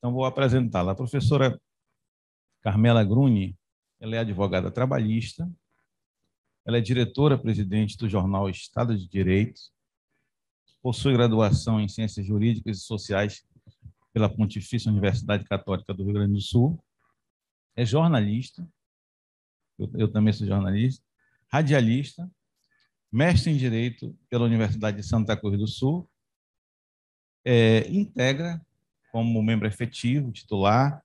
Então, vou apresentá-la. A professora Carmela Gruni, ela é advogada trabalhista, ela é diretora-presidente do jornal Estado de Direito, possui graduação em Ciências Jurídicas e Sociais pela Pontifícia Universidade Católica do Rio Grande do Sul, é jornalista, eu também sou jornalista, radialista, mestre em Direito pela Universidade de Santa Cruz do Sul, integra como membro efetivo, titular,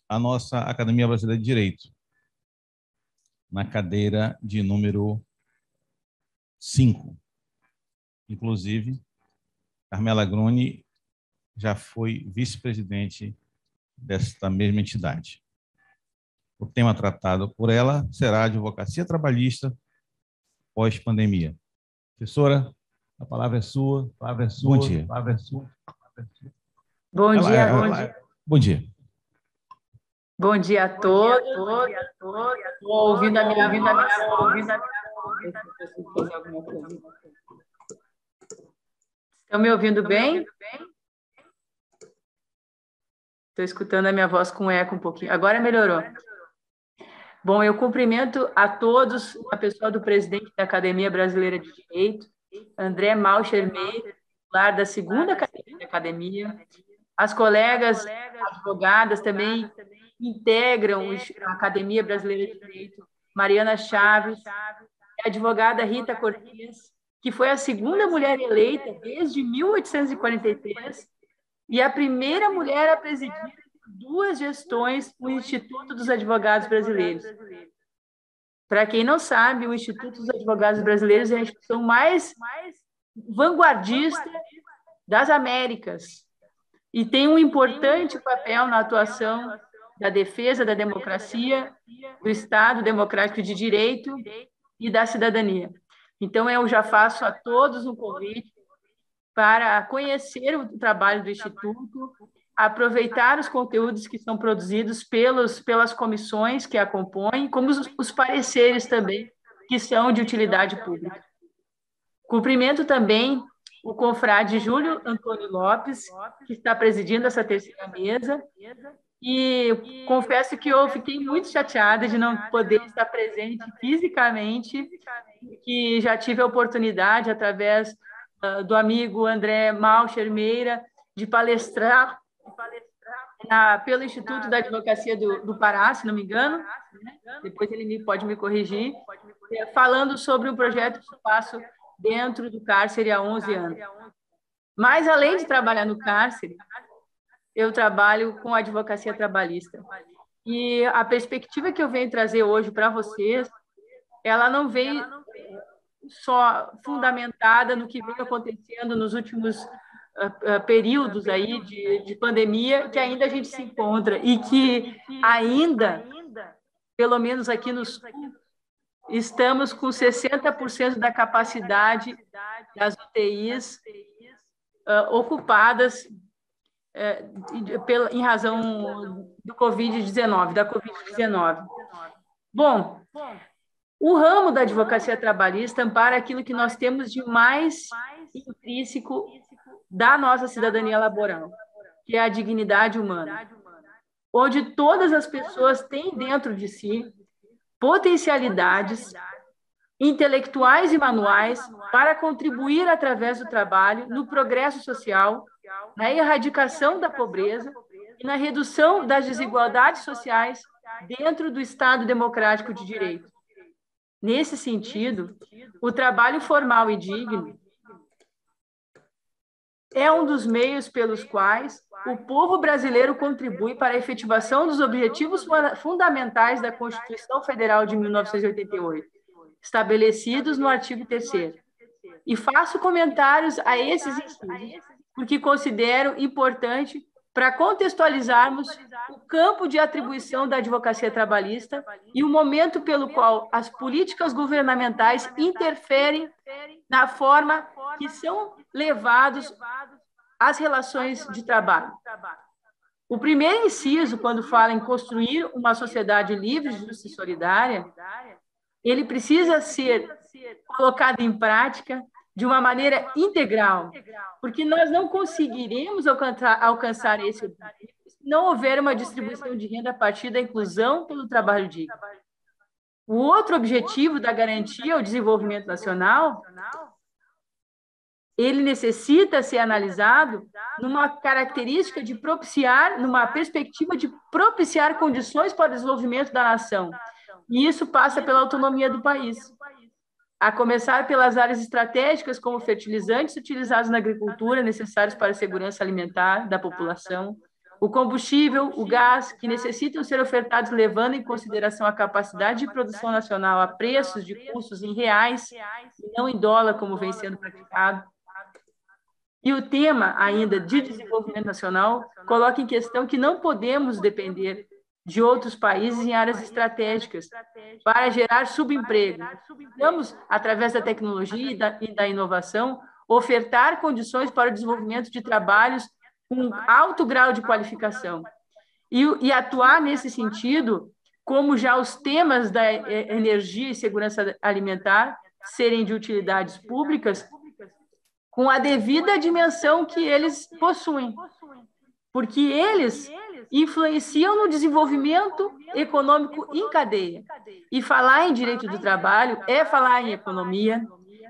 a nossa Academia Brasileira de Direito, na cadeira de número 5. Inclusive, Carmela Gruni já foi vice-presidente desta mesma entidade. O tema tratado por ela será a advocacia trabalhista pós-pandemia. Professora, a palavra é sua. Bom dia. Bom dia. Bom dia. Bom dia a todos. Estou ouvindo a minha voz. Estão me ouvindo bem? Estou escutando a minha voz com eco um pouquinho. Agora melhorou. Bom, eu cumprimento a todos, a pessoa do presidente da Academia Brasileira de Direito, André Malcher Meira, titular da segunda cadeira da Academia. As colegas advogadas também integram a Academia Brasileira de Direito, Mariana Chaves, a advogada Rita Cortes, que foi a segunda mulher eleita desde 1843 e a primeira mulher a presidir 2 gestões o Instituto dos Advogados Brasileiros. Para quem não sabe, o Instituto dos Advogados Brasileiros é a instituição mais vanguardista das Américas e tem um importante papel na atuação da defesa da democracia, do Estado Democrático de Direito e da cidadania. Então, eu já faço a todos um convite para conhecer o trabalho do Instituto, aproveitar os conteúdos que são produzidos pelas comissões que a compõem, como os pareceres também, que são de utilidade pública. Cumprimento também o confrade Júlio Antônio Lopes, que está presidindo essa terceira mesa, e confesso que eu fiquei muito chateada de não poder estar presente fisicamente, que já tive a oportunidade, através do amigo André Malcher Meira, de palestrar pelo Instituto da Advocacia do Pará, se não me engano, depois ele pode me corrigir, falando sobre um projeto que eu faço dentro do cárcere há 11 anos. Mas, além de trabalhar no cárcere, eu trabalho com advocacia trabalhista. E a perspectiva que eu venho trazer hoje para vocês, ela não vem só fundamentada no que vem acontecendo nos últimos períodos aí de pandemia, que ainda a gente se encontra e que ainda, pelo menos aqui no Sul, estamos com 60% da capacidade das UTIs ocupadas em razão do Covid-19, da Covid-19. Bom, o ramo da advocacia trabalhista ampara aquilo que nós temos de mais intrínseco da nossa cidadania laboral, que é a dignidade humana, onde todas as pessoas têm dentro de si potencialidades intelectuais e manuais para contribuir através do trabalho no progresso social, na erradicação da pobreza e na redução das desigualdades sociais dentro do Estado Democrático de Direito. Nesse sentido, o trabalho formal e digno é um dos meios pelos quais o povo brasileiro contribui para a efetivação dos objetivos fundamentais da Constituição Federal de 1988, estabelecidos no artigo 3º. E faço comentários a esses estudos, porque considero importante para contextualizarmos o campo de atribuição da advocacia trabalhista e o momento pelo qual as políticas governamentais interferem na forma que são levados as relações de trabalho. O primeiro inciso, quando fala em construir uma sociedade livre, justa e solidária, ele precisa ser colocado em prática de uma maneira integral, porque nós não conseguiremos alcançar esse objetivo não houver uma distribuição de renda a partir da inclusão pelo trabalho digno. O outro objetivo da garantia ao desenvolvimento nacional, ele necessita ser analisado numa característica de propiciar, numa perspectiva de propiciar condições para o desenvolvimento da nação. E isso passa pela autonomia do país, a começar pelas áreas estratégicas como fertilizantes utilizados na agricultura, necessários para a segurança alimentar da população, o combustível, o gás, que necessitam ser ofertados levando em consideração a capacidade de produção nacional a preços de custos em reais, e não em dólar, como vem sendo praticado. E o tema, ainda, de desenvolvimento nacional, coloca em questão que não podemos depender de outros países em áreas estratégicas para gerar subemprego. Vamos, através da tecnologia e da inovação, ofertar condições para o desenvolvimento de trabalhos com alto grau de qualificação. E atuar nesse sentido, como já os temas da energia e segurança alimentar serem de utilidades públicas, com a devida dimensão que eles possuem, porque eles influenciam no desenvolvimento econômico em cadeia. E falar em direito do trabalho é falar em economia,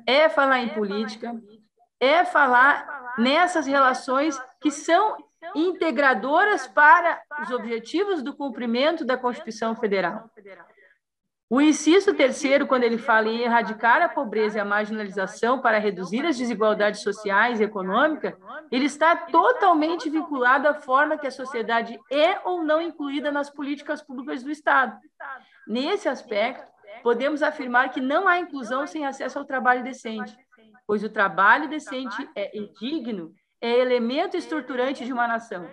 é falar em política, é falar nessas relações que são integradoras para os objetivos do cumprimento da Constituição Federal. O inciso terceiro, quando ele fala em erradicar a pobreza e a marginalização para reduzir as desigualdades sociais e econômicas, ele está totalmente vinculado à forma que a sociedade é ou não incluída nas políticas públicas do Estado. Nesse aspecto, podemos afirmar que não há inclusão sem acesso ao trabalho decente, pois o trabalho decente e digno é elemento estruturante de uma nação.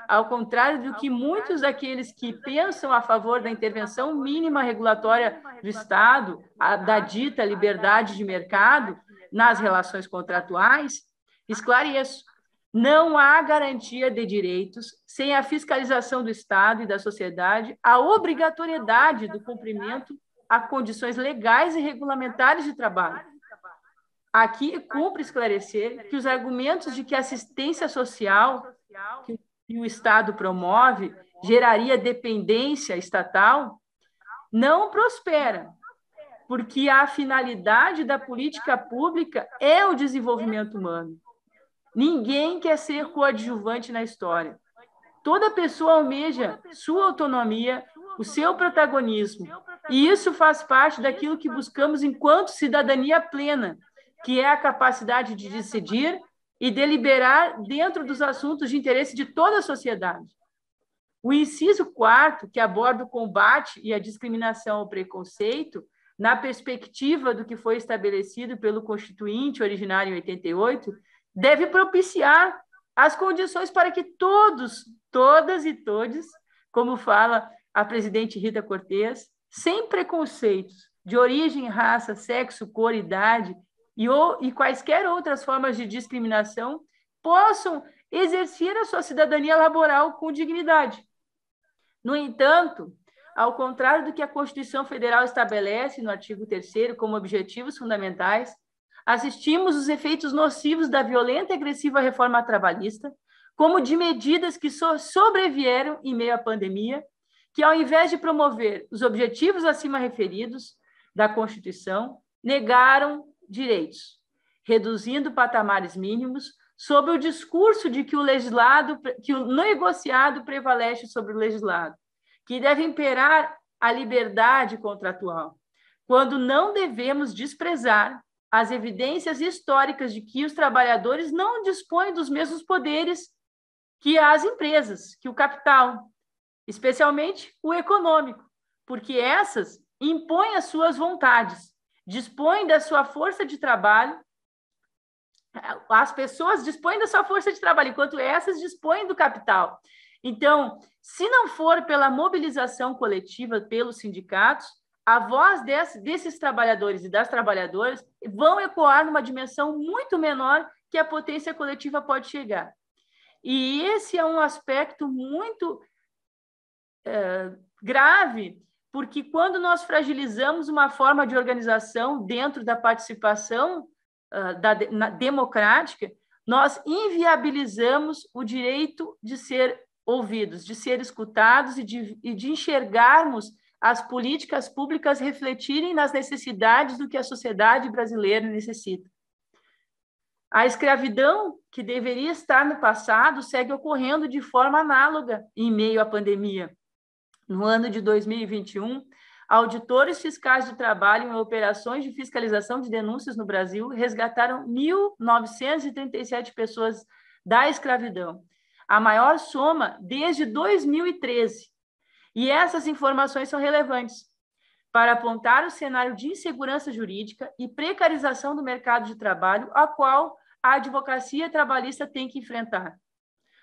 Ao contrário do que muitos daqueles que pensam a favor da intervenção mínima regulatória do Estado, da dita liberdade de mercado nas relações contratuais, esclareço, não há garantia de direitos sem a fiscalização do Estado e da sociedade, a obrigatoriedade do cumprimento a condições legais e regulamentares de trabalho. Aqui cumpre esclarecer que os argumentos de que a assistência social que o Estado promove geraria dependência estatal não prospera, porque a finalidade da política pública é o desenvolvimento humano. Ninguém quer ser coadjuvante na história. Toda pessoa almeja sua autonomia, o seu protagonismo, e isso faz parte daquilo que buscamos enquanto cidadania plena, que é a capacidade de decidir e deliberar dentro dos assuntos de interesse de toda a sociedade. O inciso 4º, que aborda o combate e a discriminação ao preconceito, na perspectiva do que foi estabelecido pelo Constituinte originário em 88, deve propiciar as condições para que todos, todas e todes, como fala a presidente Rita Cortez, sem preconceitos de origem, raça, sexo, cor, idade, e quaisquer outras formas de discriminação possam exercer a sua cidadania laboral com dignidade. No entanto, ao contrário do que a Constituição Federal estabelece no artigo 3º como objetivos fundamentais, assistimos os efeitos nocivos da violenta e agressiva reforma trabalhista, como de medidas que sobrevieram em meio à pandemia, que ao invés de promover os objetivos acima referidos da Constituição, negaram direitos, reduzindo patamares mínimos sob o discurso de que o negociado prevalece sobre o legislado, que deve imperar a liberdade contratual, quando não devemos desprezar as evidências históricas de que os trabalhadores não dispõem dos mesmos poderes que as empresas, que o capital, especialmente o econômico, porque essas impõem as suas vontades, dispõem da sua força de trabalho, as pessoas dispõem da sua força de trabalho, enquanto essas dispõem do capital. Então, se não for pela mobilização coletiva pelos sindicatos, a voz desses trabalhadores e das trabalhadoras vão ecoar numa dimensão muito menor que a potência coletiva pode chegar. E esse é um aspecto muito grave, porque quando nós fragilizamos uma forma de organização dentro da participação democrática, nós inviabilizamos o direito de ser ouvidos, de ser escutados e de enxergarmos as políticas públicas refletirem nas necessidades do que a sociedade brasileira necessita. A escravidão, que deveria estar no passado, segue ocorrendo de forma análoga em meio à pandemia. No ano de 2021, auditores fiscais do trabalho em operações de fiscalização de denúncias no Brasil resgataram 1.937 pessoas da escravidão, a maior soma desde 2013. E essas informações são relevantes para apontar o cenário de insegurança jurídica e precarização do mercado de trabalho, a qual a advocacia trabalhista tem que enfrentar.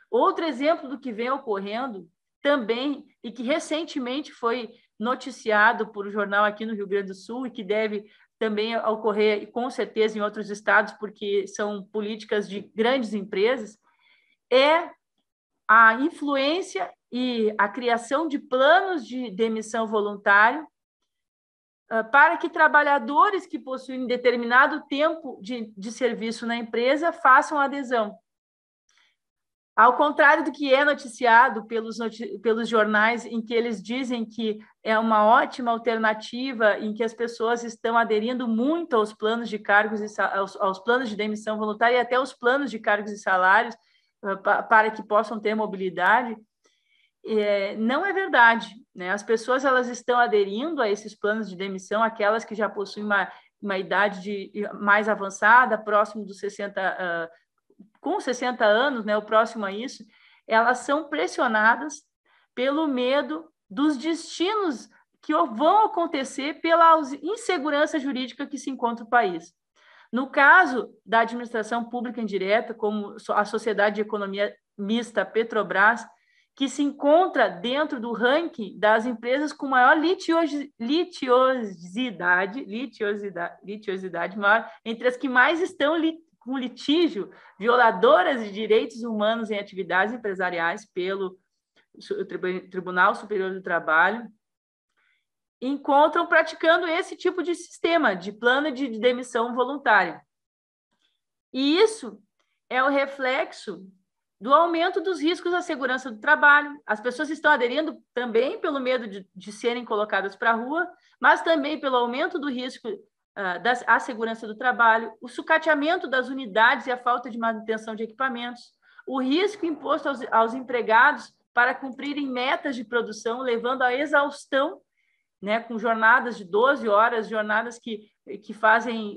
Outro exemplo do que vem ocorrendo também, e que recentemente foi noticiado por um jornal aqui no Rio Grande do Sul, e que deve também ocorrer, com certeza, em outros estados, porque são políticas de grandes empresas, é a influência e a criação de planos de demissão voluntário para que trabalhadores que possuem determinado tempo de serviço na empresa façam adesão. Ao contrário do que é noticiado pelos jornais, em que eles dizem que é uma ótima alternativa, em que as pessoas estão aderindo muito aos planos de cargos e aos planos de demissão voluntária e até aos planos de cargos e salários para que possam ter mobilidade, não é verdade, né? As pessoas elas estão aderindo a esses planos de demissão, aquelas que já possuem uma idade mais avançada, próximo dos 60 com 60 anos, né, o próximo a isso, elas são pressionadas pelo medo dos destinos que vão acontecer pela insegurança jurídica que se encontra o país. No caso da administração pública indireta, como a Sociedade de Economia Mista Petrobras, que se encontra dentro do ranking das empresas com maior litiosidade maior, entre as que mais estão com litígio, violadoras de direitos humanos em atividades empresariais pelo Tribunal Superior do Trabalho, encontram praticando esse tipo de sistema, de plano de demissão voluntária. E isso é o reflexo do aumento dos riscos à segurança do trabalho. As pessoas estão aderindo também pelo medo de serem colocadas para a rua, mas também pelo aumento do risco à segurança do trabalho, o sucateamento das unidades e a falta de manutenção de equipamentos, o risco imposto aos empregados para cumprirem metas de produção, levando à exaustão, né, com jornadas de 12 horas, jornadas que fazem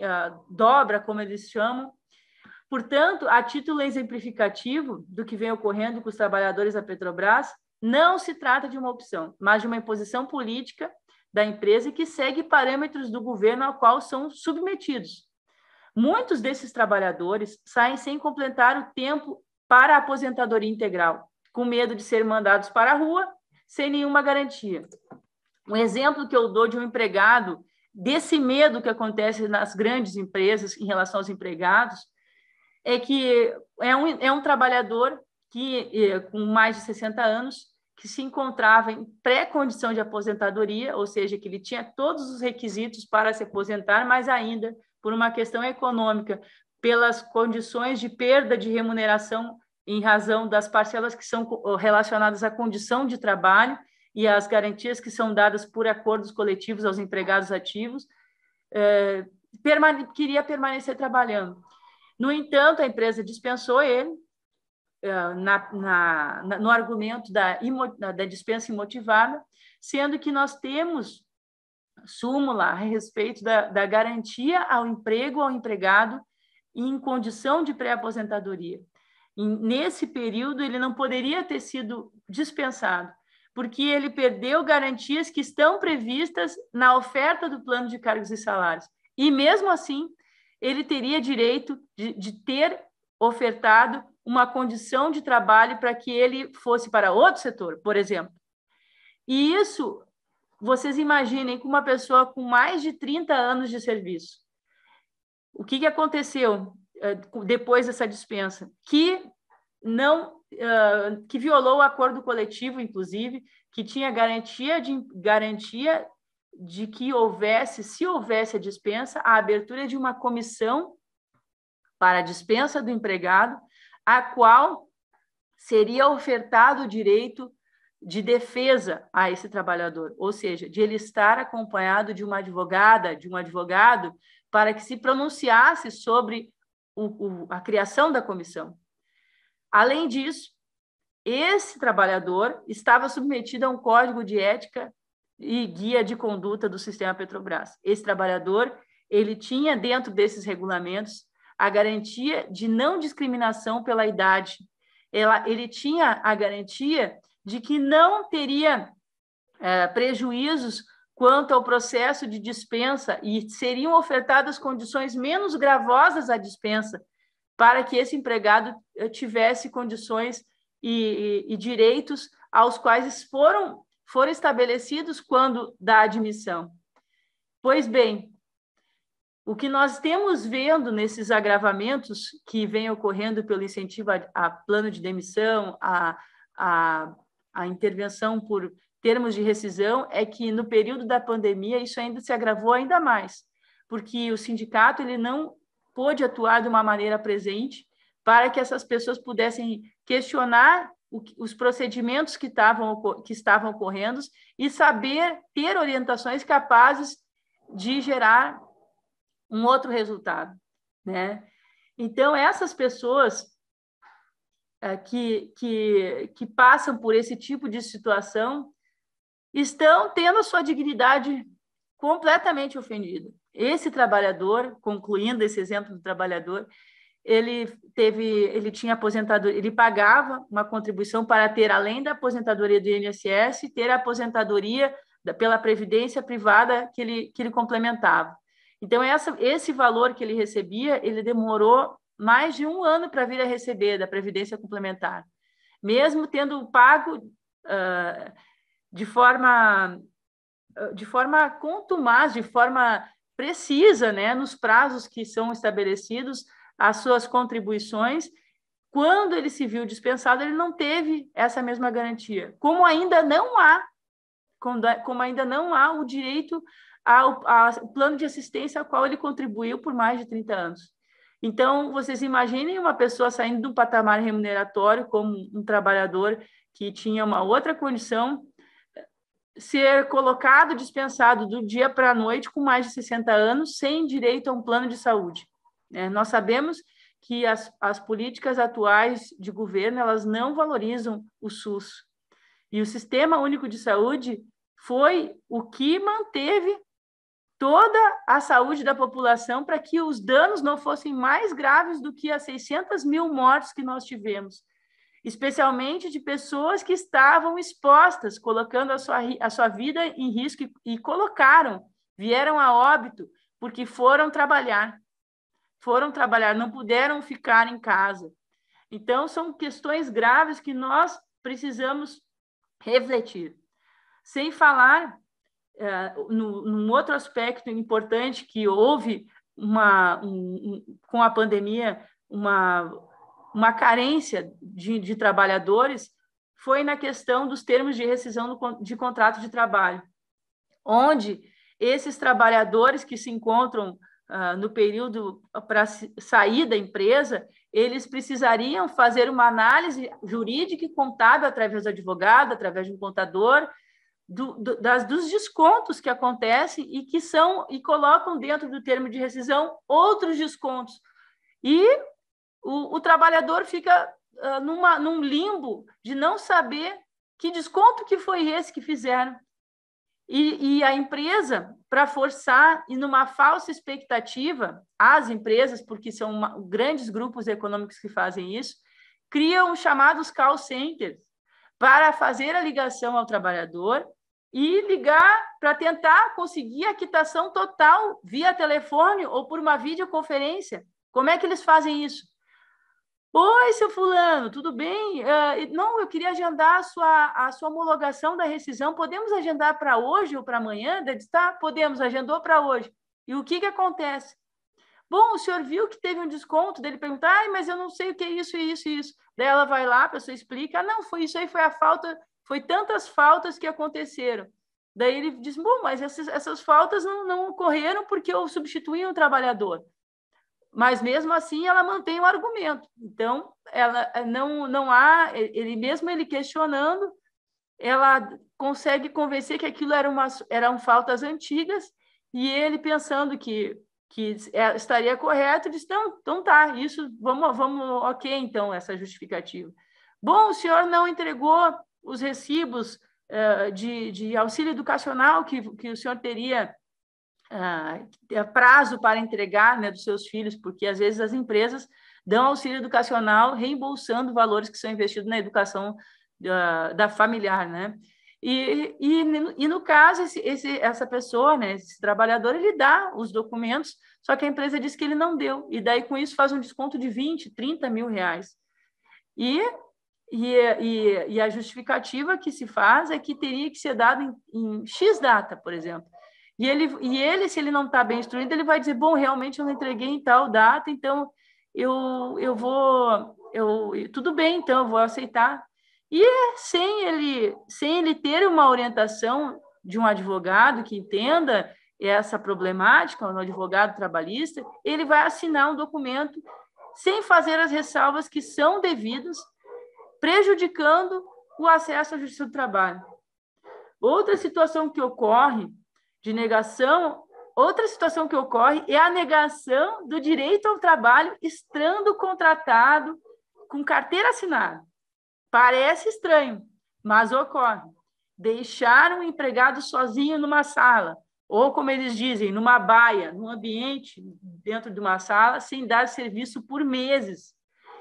dobra, como eles chamam. Portanto, a título exemplificativo do que vem ocorrendo com os trabalhadores da Petrobras, não se trata de uma opção, mas de uma imposição política da empresa que segue parâmetros do governo ao qual são submetidos. Muitos desses trabalhadores saem sem completar o tempo para a aposentadoria integral, com medo de serem mandados para a rua, sem nenhuma garantia. Um exemplo que eu dou de um empregado, desse medo que acontece nas grandes empresas em relação aos empregados, é que é um trabalhador que, com mais de 60 anos, que se encontrava em pré-condição de aposentadoria, ou seja, que ele tinha todos os requisitos para se aposentar, mas ainda, por uma questão econômica, pelas condições de perda de remuneração em razão das parcelas que são relacionadas à condição de trabalho e às garantias que são dadas por acordos coletivos aos empregados ativos, queria permanecer trabalhando. No entanto, a empresa dispensou ele, no argumento da dispensa imotivada, sendo que nós temos súmula a respeito da garantia ao emprego, ao empregado, em condição de pré-aposentadoria. Nesse período, ele não poderia ter sido dispensado, porque ele perdeu garantias que estão previstas na oferta do plano de cargos e salários. E, mesmo assim, ele teria direito de ter ofertado uma condição de trabalho para que ele fosse para outro setor, por exemplo. E isso, vocês imaginem, com uma pessoa com mais de 30 anos de serviço. O que aconteceu depois dessa dispensa? Que violou o acordo coletivo, inclusive, que tinha garantia de que se houvesse a dispensa, a abertura de uma comissão para a dispensa do empregado, a qual seria ofertado o direito de defesa a esse trabalhador, ou seja, de ele estar acompanhado de uma advogada, de um advogado, para que se pronunciasse sobre a criação da comissão. Além disso, esse trabalhador estava submetido a um código de ética e guia de conduta do sistema Petrobras. Esse trabalhador, ele tinha dentro desses regulamentos a garantia de não discriminação pela idade. Ele tinha a garantia de que não teria prejuízos quanto ao processo de dispensa e seriam ofertadas condições menos gravosas à dispensa para que esse empregado tivesse condições e direitos aos quais foram estabelecidos quando da admissão. Pois bem, o que nós temos vendo nesses agravamentos que vem ocorrendo pelo incentivo a plano de demissão, a intervenção por termos de rescisão, é que no período da pandemia isso ainda se agravou ainda mais, porque o sindicato ele não pôde atuar de uma maneira presente para que essas pessoas pudessem questionar os procedimentos que estavam ocorrendo e saber ter orientações capazes de gerar um outro resultado, né? Então, essas pessoas que passam por esse tipo de situação estão tendo a sua dignidade completamente ofendida. Esse trabalhador, concluindo esse exemplo do trabalhador, ele tinha aposentadoria, ele pagava uma contribuição para ter, além da aposentadoria do INSS, ter a aposentadoria pela previdência privada que ele complementava. Então, esse valor que ele recebia, ele demorou mais de 1 ano para vir a receber da previdência complementar, mesmo tendo pago de forma contumaz, de forma precisa, né, nos prazos que são estabelecidos, as suas contribuições. Quando ele se viu dispensado, ele não teve essa mesma garantia. Como ainda não há o direito ao plano de assistência ao qual ele contribuiu por mais de 30 anos. Então, vocês imaginem uma pessoa saindo de um patamar remuneratório como um trabalhador que tinha uma outra condição, ser colocado, dispensado do dia para a noite com mais de 60 anos, sem direito a um plano de saúde. Nós sabemos que as políticas atuais de governo, elas não valorizam o SUS. E o Sistema Único de Saúde foi o que manteve toda a saúde da população para que os danos não fossem mais graves do que as 600 mil mortes que nós tivemos, especialmente de pessoas que estavam expostas, colocando a sua vida em risco e vieram a óbito porque foram trabalhar, não puderam ficar em casa. Então, são questões graves que nós precisamos refletir. Sem falar num outro aspecto importante que houve com a pandemia, uma carência de trabalhadores, foi na questão dos termos de rescisão de contrato de trabalho, onde esses trabalhadores que se encontram no período para sair da empresa, eles precisariam fazer uma análise jurídica e contábil através do advogado, através de um contador, dos descontos que acontecem e colocam dentro do termo de rescisão outros descontos. E o trabalhador fica num limbo de não saber que desconto que foi esse que fizeram. E a empresa, para forçar, e numa falsa expectativa, as empresas, porque são grandes grupos econômicos que fazem isso, criam os chamados call centers para fazer a ligação ao trabalhador e ligar para tentar conseguir a quitação total via telefone ou por uma videoconferência. Como é que eles fazem isso? Oi, seu fulano, tudo bem? Não, eu queria agendar a sua homologação da rescisão. Podemos agendar para hoje ou para amanhã? Tá, podemos, agendou para hoje. E o que acontece? Bom, o senhor viu que teve um desconto? Dele perguntar, mas eu não sei o que é isso, isso e isso. Daí ela vai lá, a pessoa explica, não, foi isso aí, foi a falta, foi tantas faltas que aconteceram. Daí ele diz, bom, mas essas faltas não ocorreram porque eu substituí um trabalhador. mas mesmo assim ela mantém o argumento. Então, ela não há, ele questionando, ela consegue convencer que aquilo eram faltas antigas, e ele pensando que estaria correto, disse, não, então tá, isso, vamos, ok, então, essa justificativa. Bom, o senhor não entregou os recibos de auxílio educacional que o senhor teria prazo para entregar, né, dos seus filhos, porque às vezes as empresas dão auxílio educacional reembolsando valores que são investidos na educação da familiar, né? E no caso, essa pessoa, né, esse trabalhador, ele dá os documentos, só que a empresa diz que ele não deu, e daí com isso faz um desconto de 20, 30 mil reais. E a justificativa que se faz é que teria que ser dado em X data, por exemplo. E ele, se ele não está bem instruído, ele vai dizer, bom, realmente eu não entreguei em tal data, então tudo bem, então eu vou aceitar. E sem ele ter uma orientação de um advogado que entenda essa problemática, um advogado trabalhista, ele vai assinar um documento sem fazer as ressalvas que são devidas, prejudicando o acesso à justiça do trabalho. Outra situação que ocorre é a negação do direito ao trabalho estando contratado com carteira assinada. Parece estranho, mas ocorre. Deixar um empregado sozinho numa sala, ou, como eles dizem, numa baia, num ambiente dentro de uma sala, sem dar serviço por meses.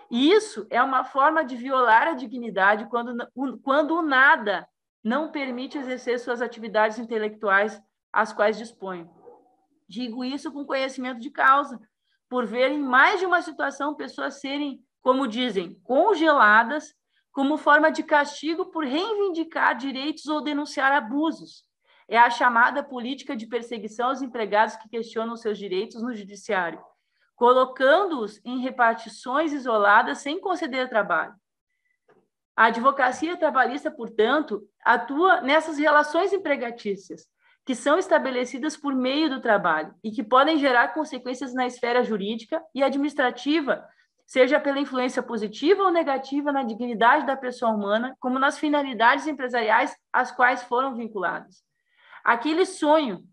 E isso é uma forma de violar a dignidade quando o nada não permite exercer suas atividades intelectuais às quais dispõe. Digo isso com conhecimento de causa, por ver em mais de uma situação pessoas serem, como dizem, congeladas como forma de castigo por reivindicar direitos ou denunciar abusos. É a chamada política de perseguição aos empregados que questionam seus direitos no judiciário, colocando-os em repartições isoladas sem conceder trabalho. A advocacia trabalhista, portanto, atua nessas relações empregatícias, que são estabelecidas por meio do trabalho e que podem gerar consequências na esfera jurídica e administrativa, seja pela influência positiva ou negativa na dignidade da pessoa humana, como nas finalidades empresariais às quais foram vinculadas. Aquele sonho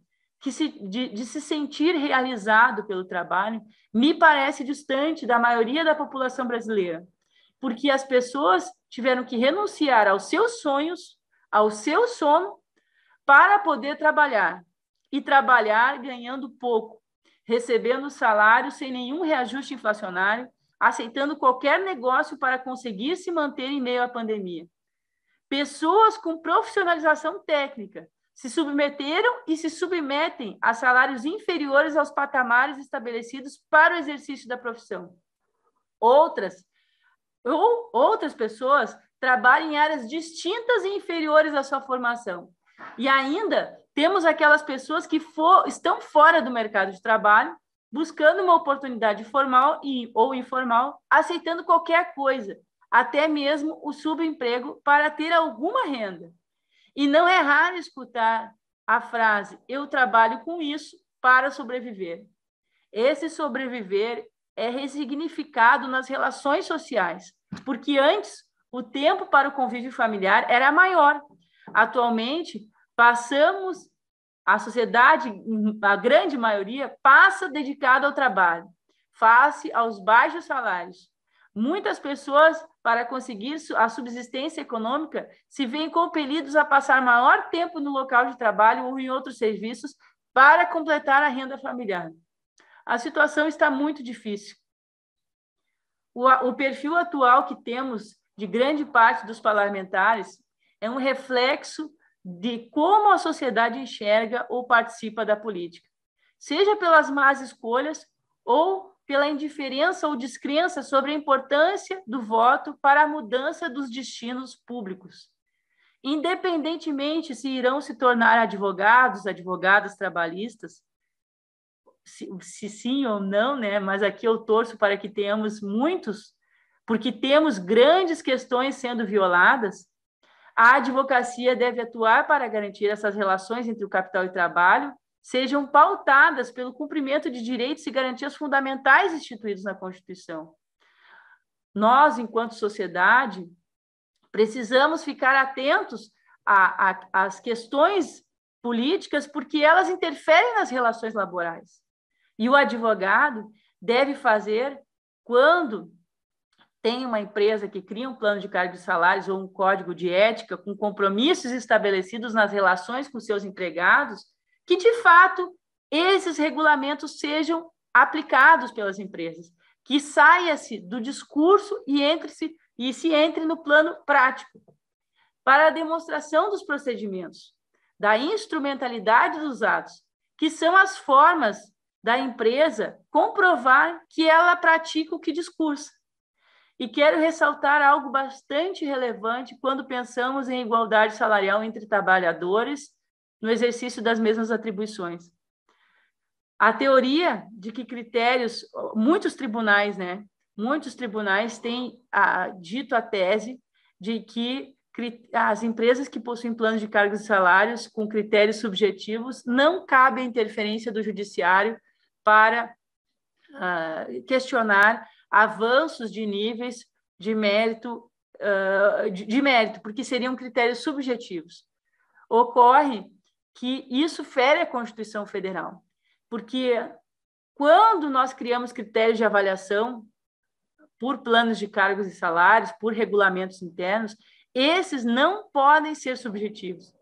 de se sentir realizado pelo trabalho me parece distante da maioria da população brasileira, porque as pessoas tiveram que renunciar aos seus sonhos, ao seu sono, para poder trabalhar, e trabalhar ganhando pouco, recebendo salário sem nenhum reajuste inflacionário, aceitando qualquer negócio para conseguir se manter em meio à pandemia. Pessoas com profissionalização técnica se submeteram e se submetem a salários inferiores aos patamares estabelecidos para o exercício da profissão. Outras pessoas trabalham em áreas distintas e inferiores à sua formação. E ainda temos aquelas pessoas que estão fora do mercado de trabalho, buscando uma oportunidade formal ou informal, aceitando qualquer coisa, até mesmo o subemprego, para ter alguma renda. E não é raro escutar a frase, eu trabalho com isso para sobreviver. Esse sobreviver é ressignificado nas relações sociais, porque antes o tempo para o convívio familiar era maior. Atualmente, a sociedade, a grande maioria, passa dedicada ao trabalho, face aos baixos salários. Muitas pessoas, para conseguir a subsistência econômica, se veem compelidos a passar maior tempo no local de trabalho ou em outros serviços para completar a renda familiar. A situação está muito difícil. O perfil atual que temos de grande parte dos parlamentares é um reflexo de como a sociedade enxerga ou participa da política, seja pelas más escolhas ou pela indiferença ou descrença sobre a importância do voto para a mudança dos destinos públicos. Independentemente se irão se tornar advogados, advogadas trabalhistas, se sim ou não, né? Mas aqui eu torço para que tenhamos muitos, porque temos grandes questões sendo violadas. A advocacia deve atuar para garantir essas relações entre o capital e o trabalho, sejam pautadas pelo cumprimento de direitos e garantias fundamentais instituídos na Constituição. Nós, enquanto sociedade, precisamos ficar atentos às questões políticas, porque elas interferem nas relações laborais. E o advogado deve fazer, quando tem uma empresa que cria um plano de cargos e salários ou um código de ética com compromissos estabelecidos nas relações com seus empregados, que, de fato, esses regulamentos sejam aplicados pelas empresas, que saia-se do discurso e se entre no plano prático, para a demonstração dos procedimentos, da instrumentalidade dos atos, que são as formas da empresa comprovar que ela pratica o que discursa. E quero ressaltar algo bastante relevante quando pensamos em igualdade salarial entre trabalhadores no exercício das mesmas atribuições. A teoria de que critérios, muitos tribunais têm dito a tese de que as empresas que possuem planos de cargos e salários com critérios subjetivos não cabe a interferência do judiciário para questionar avanços de níveis de mérito, porque seriam critérios subjetivos. Ocorre que isso fere a Constituição Federal, porque quando nós criamos critérios de avaliação por planos de cargos e salários, por regulamentos internos, esses não podem ser subjetivos,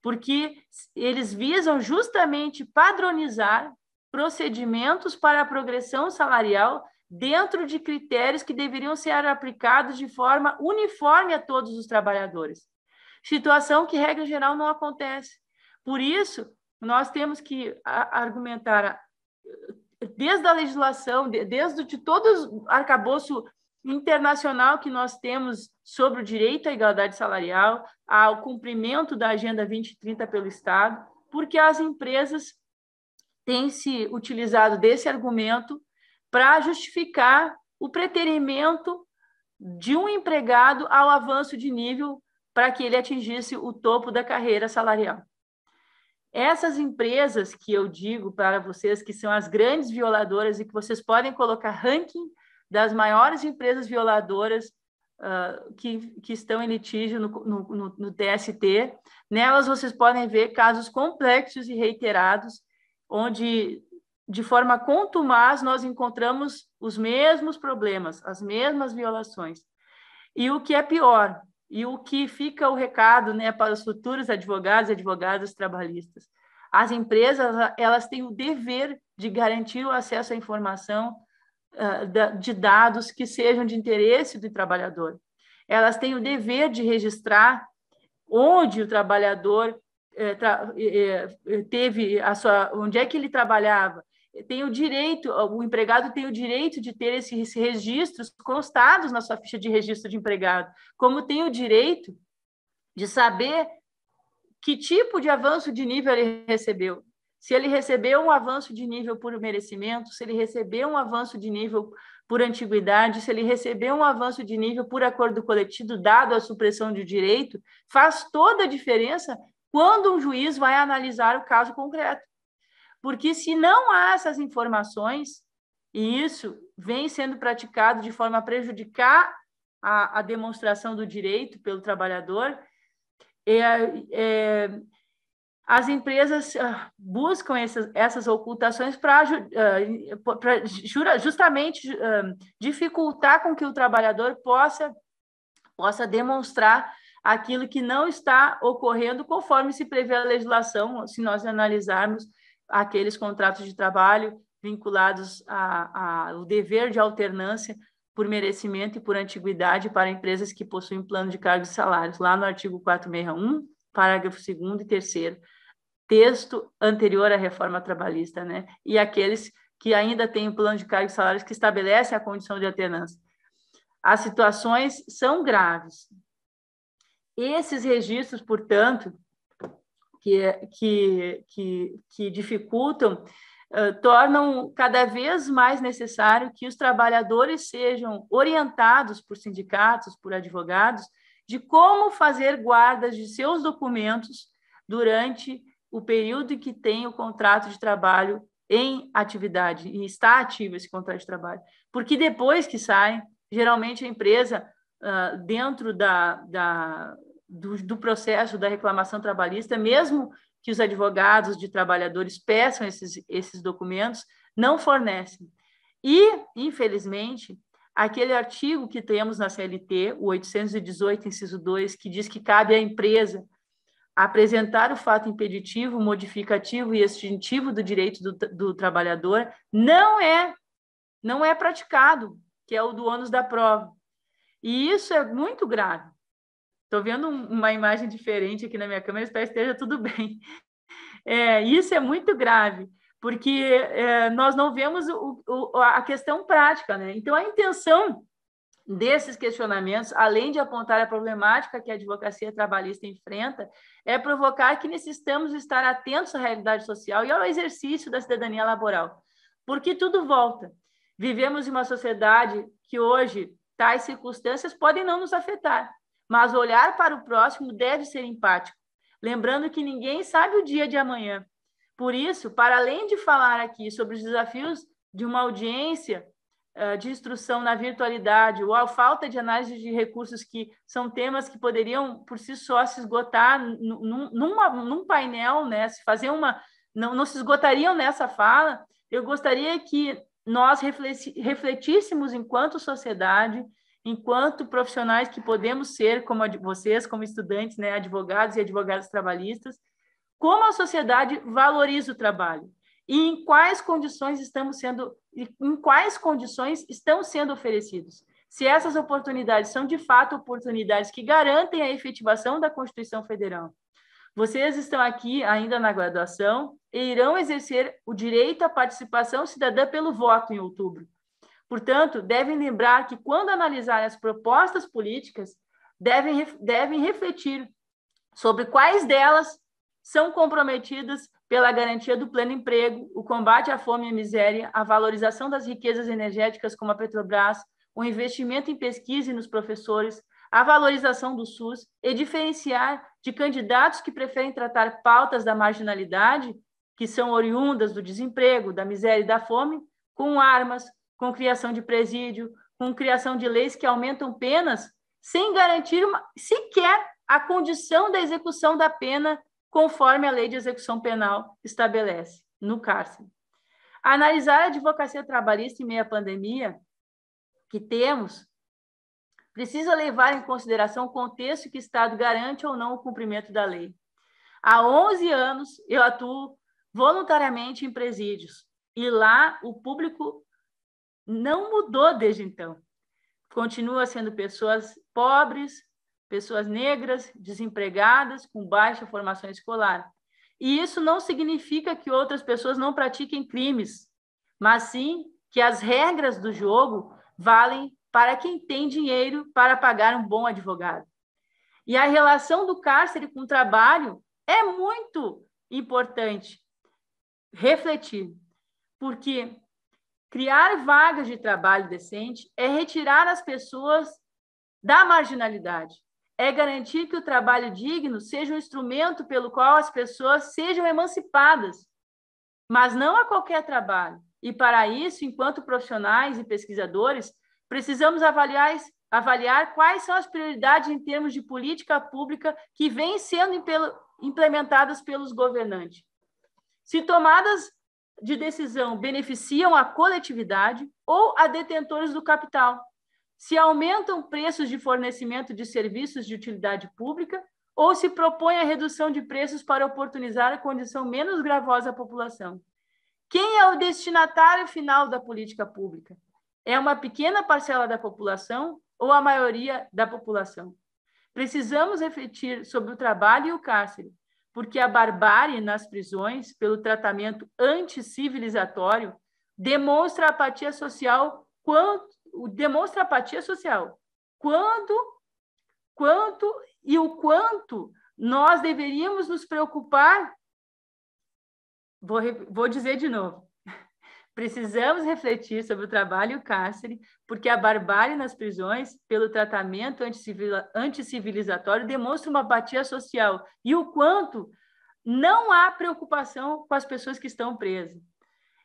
porque eles visam justamente padronizar procedimentos para a progressão salarial dentro de critérios que deveriam ser aplicados de forma uniforme a todos os trabalhadores. Situação que, regra geral, não acontece. Por isso, nós temos que argumentar, desde a legislação, desde todo o arcabouço internacional que nós temos sobre o direito à igualdade salarial, ao cumprimento da Agenda 2030 pelo Estado, porque as empresas têm se utilizado desse argumento para justificar o preterimento de um empregado ao avanço de nível para que ele atingisse o topo da carreira salarial. Essas empresas que eu digo para vocês que são as grandes violadoras e que vocês podem colocar ranking das maiores empresas violadoras que estão em litígio no TST, nelas vocês podem ver casos complexos e reiterados, onde, de forma contumaz, nós encontramos os mesmos problemas, as mesmas violações. E o que é pior, e o que fica o recado, né, para os futuros advogados e advogadas trabalhistas, as empresas elas têm o dever de garantir o acesso à informação de dados que sejam de interesse do trabalhador. Elas têm o dever de registrar onde o trabalhador onde é que ele trabalhava. Tem o direito, o empregado tem o direito de ter esses registros constados na sua ficha de registro de empregado, como tem o direito de saber que tipo de avanço de nível ele recebeu. Se ele recebeu um avanço de nível por merecimento, se ele recebeu um avanço de nível por antiguidade, se ele recebeu um avanço de nível por acordo coletivo, dado a supressão de direito, faz toda a diferença quando um juiz vai analisar o caso concreto. Porque se não há essas informações, e isso vem sendo praticado de forma a prejudicar a demonstração do direito pelo trabalhador, as empresas buscam essas ocultações para justamente dificultar com que o trabalhador possa demonstrar aquilo que não está ocorrendo conforme se prevê a legislação, se nós analisarmos aqueles contratos de trabalho vinculados ao dever de alternância por merecimento e por antiguidade para empresas que possuem plano de cargos e salários, lá no artigo 461, parágrafo 2º e 3º, texto anterior à reforma trabalhista, né? E aqueles que ainda têm o plano de cargos e salários que estabelece a condição de alternância. As situações são graves. Esses registros, portanto, que dificultam, tornam cada vez mais necessário que os trabalhadores sejam orientados por sindicatos, por advogados, de como fazer guardas de seus documentos durante o período em que tem o contrato de trabalho em atividade, e está ativo esse contrato de trabalho. Porque depois que sai, geralmente a empresa, dentro do processo da reclamação trabalhista, mesmo que os advogados de trabalhadores peçam esses documentos, não fornecem. E, infelizmente, aquele artigo que temos na CLT, o 818, inciso 2, que diz que cabe à empresa apresentar o fato impeditivo, modificativo e extintivo do direito do trabalhador, não é praticado, que é o do ônus da prova. E isso é muito grave. Estou vendo uma imagem diferente aqui na minha câmera, espero que esteja tudo bem. Isso é muito grave, porque nós não vemos a questão prática, né? Então, a intenção desses questionamentos, além de apontar a problemática que a advocacia trabalhista enfrenta, é provocar que necessitamos estar atentos à realidade social e ao exercício da cidadania laboral, porque tudo volta. Vivemos em uma sociedade que hoje tais circunstâncias podem não nos afetar, mas olhar para o próximo deve ser empático, lembrando que ninguém sabe o dia de amanhã. Por isso, para além de falar aqui sobre os desafios de uma audiência de instrução na virtualidade ou a falta de análise de recursos, que são temas que poderiam, por si só, se esgotar num painel, né? Se fazer não se esgotariam nessa fala, eu gostaria que nós refletíssemos enquanto sociedade, enquanto profissionais que podemos ser, como vocês, como estudantes, né, advogados e advogadas trabalhistas, como a sociedade valoriza o trabalho e em quais condições estão sendo oferecidos. Se essas oportunidades são, de fato, oportunidades que garantem a efetivação da Constituição Federal. Vocês estão aqui ainda na graduação e irão exercer o direito à participação cidadã pelo voto em outubro. Portanto, devem lembrar que, quando analisarem as propostas políticas, devem refletir sobre quais delas são comprometidas pela garantia do pleno emprego, o combate à fome e à miséria, a valorização das riquezas energéticas como a Petrobras, o investimento em pesquisa e nos professores, a valorização do SUS e diferenciar de candidatos que preferem tratar pautas da marginalidade, que são oriundas do desemprego, da miséria e da fome, com armas, com criação de presídio, com criação de leis que aumentam penas, sem garantir sequer a condição da execução da pena conforme a Lei de Execução Penal estabelece, no cárcere. Analisar a advocacia trabalhista em meio à pandemia que temos precisa levar em consideração o contexto que o Estado garante ou não o cumprimento da lei. Há 11 anos, eu atuo voluntariamente em presídios, e lá o público não mudou desde então. Continua sendo pessoas pobres, pessoas negras, desempregadas, com baixa formação escolar. E isso não significa que outras pessoas não pratiquem crimes, mas sim que as regras do jogo valem para quem tem dinheiro para pagar um bom advogado. E a relação do cárcere com o trabalho é muito importante refletir, porque criar vagas de trabalho decente é retirar as pessoas da marginalidade, é garantir que o trabalho digno seja um instrumento pelo qual as pessoas sejam emancipadas, mas não a qualquer trabalho. E, para isso, enquanto profissionais e pesquisadores, precisamos avaliar quais são as prioridades em termos de política pública que vêm sendo implementadas pelos governantes. Se tomadas de decisão beneficiam a coletividade ou a detentores do capital, se aumentam preços de fornecimento de serviços de utilidade pública ou se propõe a redução de preços para oportunizar a condição menos gravosa à população. Quem é o destinatário final da política pública? É uma pequena parcela da população ou a maioria da população? Precisamos refletir sobre o trabalho e o cárcere, porque a barbárie nas prisões, pelo tratamento anticivilizatório, demonstra apatia social quanto nós deveríamos nos preocupar. Vou dizer de novo. Precisamos refletir sobre o trabalho e o cárcere, porque a barbárie nas prisões, pelo tratamento anticivilizatório, demonstra uma apatia social. E o quanto não há preocupação com as pessoas que estão presas.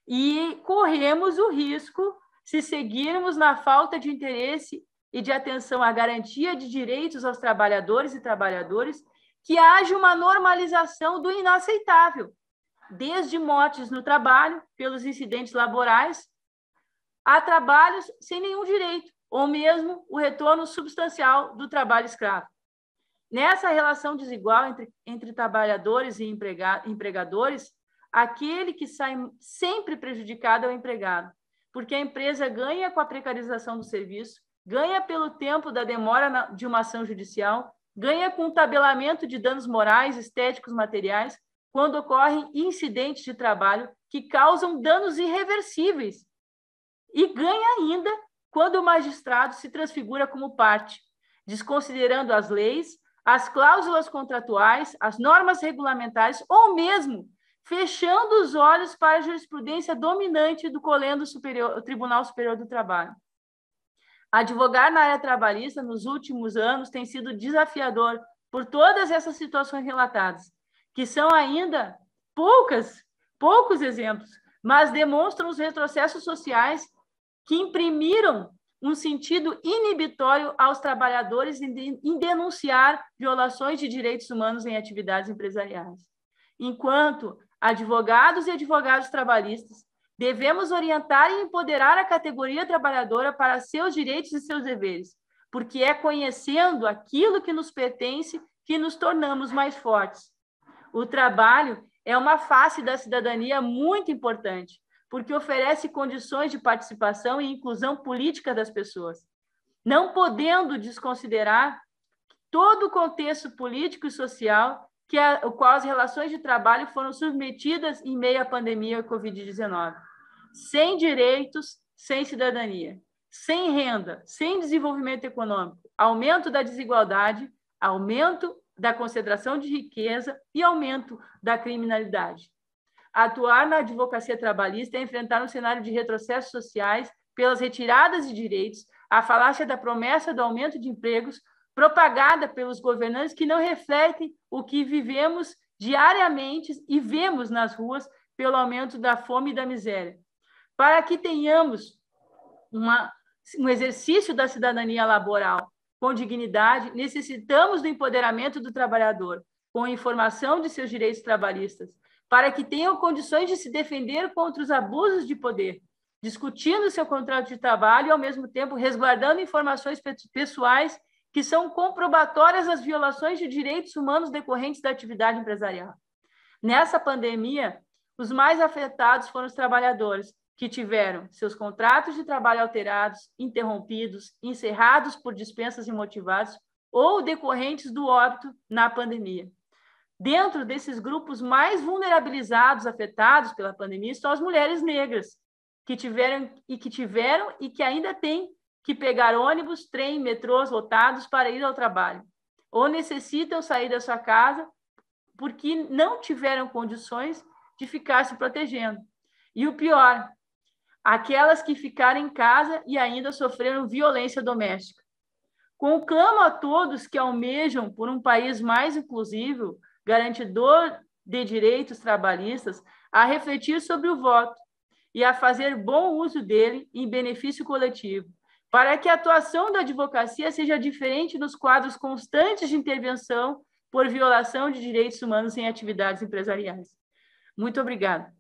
E corremos o risco, se seguirmos na falta de interesse e de atenção à garantia de direitos aos trabalhadores e trabalhadoras, que haja uma normalização do inaceitável, desde mortes no trabalho, pelos incidentes laborais, a trabalhos sem nenhum direito, ou mesmo o retorno substancial do trabalho escravo. Nessa relação desigual entre trabalhadores e empregadores, aquele que sai sempre prejudicado é o empregado, porque a empresa ganha com a precarização do serviço, ganha pelo tempo da demora de uma ação judicial, ganha com o tabelamento de danos morais, estéticos, materiais, quando ocorrem incidentes de trabalho que causam danos irreversíveis, e ganha ainda quando o magistrado se transfigura como parte, desconsiderando as leis, as cláusulas contratuais, as normas regulamentares, ou mesmo fechando os olhos para a jurisprudência dominante do Colendo Superior, o Tribunal Superior do Trabalho. Advogar na área trabalhista nos últimos anos tem sido desafiador por todas essas situações relatadas, que são ainda poucos exemplos, mas demonstram os retrocessos sociais que imprimiram um sentido inibitório aos trabalhadores em denunciar violações de direitos humanos em atividades empresariais. Enquanto advogados e advogados trabalhistas, devemos orientar e empoderar a categoria trabalhadora para seus direitos e seus deveres, porque é conhecendo aquilo que nos pertence que nos tornamos mais fortes. O trabalho é uma face da cidadania muito importante, porque oferece condições de participação e inclusão política das pessoas, não podendo desconsiderar todo o contexto político e social o qual as relações de trabalho foram submetidas em meio à pandemia Covid-19. Sem direitos, sem cidadania, sem renda, sem desenvolvimento econômico, aumento da desigualdade, aumento da concentração de riqueza e aumento da criminalidade. Atuar na advocacia trabalhista é enfrentar um cenário de retrocessos sociais pelas retiradas de direitos, a falácia da promessa do aumento de empregos, propagada pelos governantes que não refletem o que vivemos diariamente e vemos nas ruas pelo aumento da fome e da miséria. Para que tenhamos um exercício da cidadania laboral com dignidade, necessitamos do empoderamento do trabalhador, com informação de seus direitos trabalhistas, para que tenham condições de se defender contra os abusos de poder, discutindo seu contrato de trabalho e, ao mesmo tempo, resguardando informações pessoais que são comprobatórias das violações de direitos humanos decorrentes da atividade empresarial. Nessa pandemia, os mais afetados foram os trabalhadores, que tiveram seus contratos de trabalho alterados, interrompidos, encerrados por dispensas imotivadas ou decorrentes do óbito na pandemia. Dentro desses grupos mais vulnerabilizados, afetados pela pandemia, estão as mulheres negras, que tiveram e que ainda têm que pegar ônibus, trem, metrôs lotados para ir ao trabalho, ou necessitam sair da sua casa porque não tiveram condições de ficar se protegendo. E o pior, aquelas que ficaram em casa e ainda sofreram violência doméstica. Conclamo a todos que almejam por um país mais inclusivo, garantidor de direitos trabalhistas, a refletir sobre o voto e a fazer bom uso dele em benefício coletivo, para que a atuação da advocacia seja diferente nos quadros constantes de intervenção por violação de direitos humanos em atividades empresariais. Muito obrigada.